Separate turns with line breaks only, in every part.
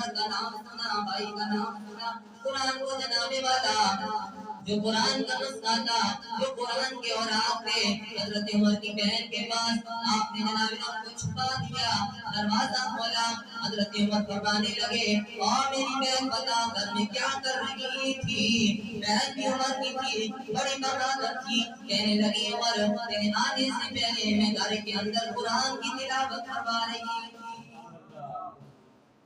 محمد کا نام سنا، بھائی کا نام سنا، قرآن کو جناب والا جو قرآن کا مسئلہ تھا، جو قرآن کے اوراق تھے، حضرت عمر کی بہن کے پاس آپ نے جناب کو چھپا دیا، دروازہ کھولا، حضرت عمر فرمانے لگے اور میری بہن بتا گھر میں کیا کر رہی تھی؟ بہن بھی عمر کی تھی، بڑی بہادر تھی، کہنے لگی عمر تیرے آنے سے پہلے میں گھر کے اندر قرآن کی تلاوت کروا رہی تھی۔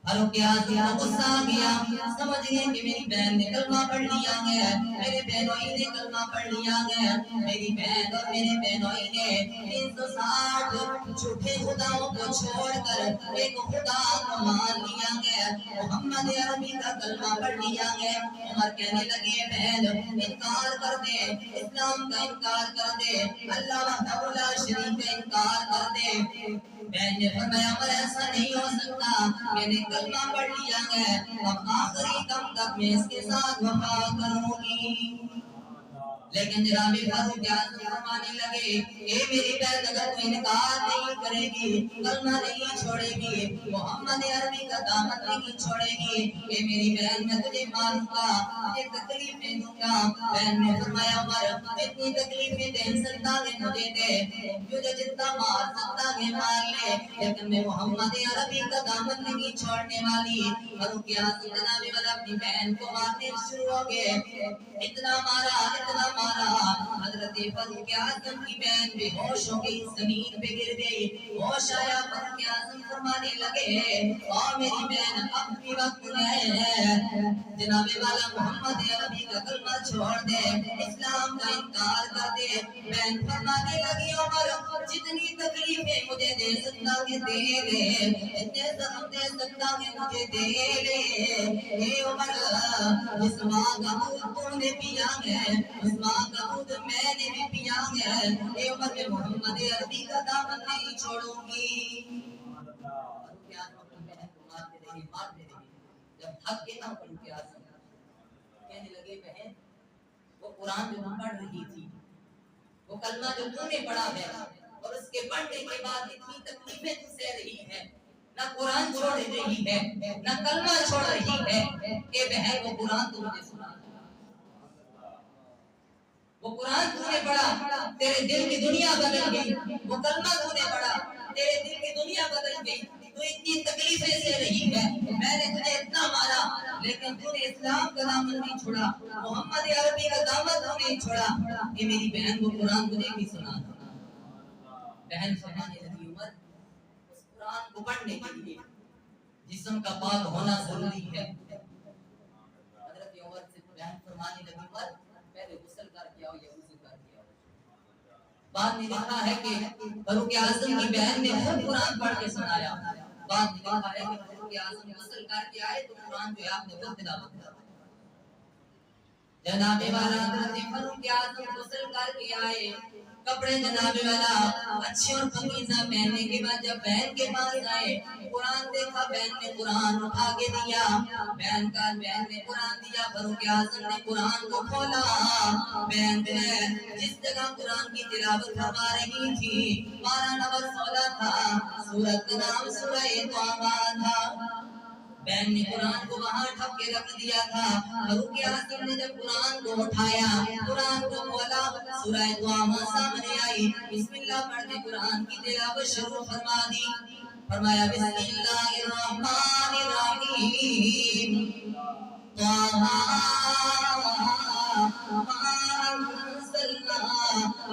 فاروق اعظم کو غصہ آ گیا، سمجھ گئے کہ میری بہن نے کلمہ پڑھ لیا ہے، میرے بہنوئی نے کلمہ پڑھ لیا ہے، میری بہن اور میرے بہنوئی نے 360 جھوٹے خداؤں کو چھوڑ کر ایک خدا کو مان لیا ہے، محمد عربی کا کلمہ پڑھ لیا ہے۔ عمر کہنے لگے بہن انکار کر دے، اسلام کا انکار کر دے، اللہ وحدہ لا شریک کا انکار کر دے۔ بہن نے فرمایا عمر ایسا نہیں ہو سکتا، میں نے کلمہ پڑھ لیا ہے، اب آخری دم تک میں اس کے ساتھ وفا کروں گی۔ لیکن جناب فاروق اعظم فرمانے لگے اے میری بہن اگر تو انکار نہیں کرے گی، کلمہ نہیں چھوڑے گی، محمد عربی کا دامن نہیں چھوڑے گی، اے میری بہن میں تجھے ماروں گا، تجھے تکلیفیں دوں گا۔ بہن نے فرمایا عمر اتنی تکلیفیں دے سکتا ہے مجھے دے، مجھے جتنا مار سکتا ہے مار لے، لیکن میں محمد عربی کا دامن نہیں چھوڑنے والی۔ فاروق اعظم جناب والا اپنی بہن کو مارنے شروع ہو گئے، اتنا مارا اتنا مارا، حضرت فاروق اعظم کی بہن بے ہوش ہو گئی، زمین پہ گر گئی، ہوش آیا، فاروق اعظم فرمانے لگے اور میری بہن اب بھی وقت ہے، جناب والا محمد عربی کا کلمہ چھوڑ دے، اسلام کا انکار کر دے۔ بہن فرمانے لگی عمر جتنی تکلیفیں مجھے دے سکتا ہے دے لے، اتنے زخم دے سکتا ہے مجھے دے لے، اے عمر جس ماں کا دودھ تو نے پیا ہے، اس ماں کا دودھ میں نے بھی پیا ہے، اے عمر میں محمد عربی کا دامن نہیں چھوڑوں گی۔ مارتے رہی، جب تھک کے نہ پڑھ کے آسان کہنے لگے بہن وہ قرآن جو پڑھ رہی تھی، وہ کلمہ جو تو نے پڑھا ہے اور اس کے پڑھنے کے بعد اتنی تکلیفیں تو سہ رہی ہے، نہ قرآن چھوڑ رہی ہے نہ کلمہ چھوڑ رہی ہے، اے بہن وہ قرآن تو مجھے سنا، وہ قرآن تو نے پڑھا تیرے دل کی دنیا بدل گئی، وہ کلمہ تو نے پڑھا تیرے دل کی دنیا بدل گئی، تو اتنی تکلیفیں سے رہی ہے، میں نے تجھے اتنا مارا لیکن تو نے اسلام کا دامن نہیں چھوڑا، محمد عربی کا دامن تو نہیں چھوڑا، کہ میری بہن کو قرآن تجھے بھی سنا۔ بہن فرمانے لگی عمر اس قرآن کو پڑھنے کے لیے جسم کا پاک ہونا ضروری ہے۔ حضرت عمر سے بہن فرمانے لگی عمر پہلے غسل کر کے آؤ یا وضو کر کے آؤ۔ بعد میں لکھا ہے کہ فاروق اعظم کی بہن نے خود قرآن پڑھ کے سنایا، بعد میں لکھا ہے کہ فاروق اعظم غسل کر کے آئے تو قرآن جو ہے آپ نے خود تلاوت کیا۔ جناب والا حضرت فاروق اعظم غسل کر کے آئے، کپڑے جناب والا اچھے اور پاکیزہ پہننے کے بعد جب بہن کے پاس آئے، قرآن دیکھا، بہن نے قرآن اٹھا کے دیا، بہن نے قرآن دیا، فاروق اعظم نے قرآن کو کھولا، بہن ہے جس جگہ قرآن کی تلاوت فرما رہی تھی 12 نمبر 16 تھا، سورت کا نام سورہ طٰہٰ تھا، بہن نے قرآن کو وہاں ٹھپ کے رکھ دیا تھا۔ فاروق اعظم نے جب قرآن کو اٹھایا، قرآن کو کھولا، سورہ طٰہٰ سامنے آئی، بسم اللہ پڑھ کے قرآن کی تلاوت شروع فرما دی، فرمایا بسم اللہ الرحمن الرحیم،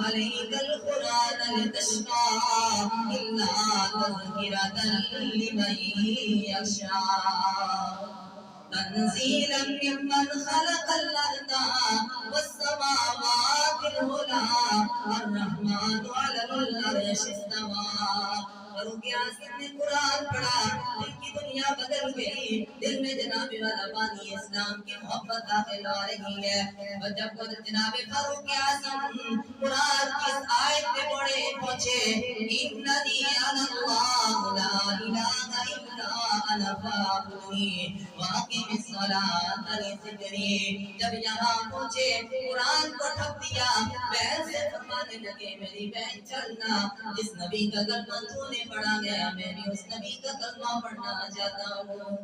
عليك القرآن لتشقى إلا تذكرة لمن يخشى تنزيلا ممن خلق الأرض والسماوات العلى الرحمن على العرش استوى۔ فاروق اعظم نے قرآن پڑھا، دل کی دنیا بدل گئی، دل میں جناب والا پانی اسلام کی محبت داخل آ رہی ہے، اور جب جناب فاروق اعظم قرآن کی آیت پہ پڑھے پہنچے اننی انا اللہ لا الہ الا انا فاعبدنی واقم الصلاۃ لذکری، جب یہاں پہنچے قرآن کو ٹھپ دیا، بہن سے فرمانے لگے میری بہن چلنا، جس نبی کا کلمہ تو نے پڑھا گیا میں بھی اس نبی کا کلمہ پڑھنا چاہتا ہوں۔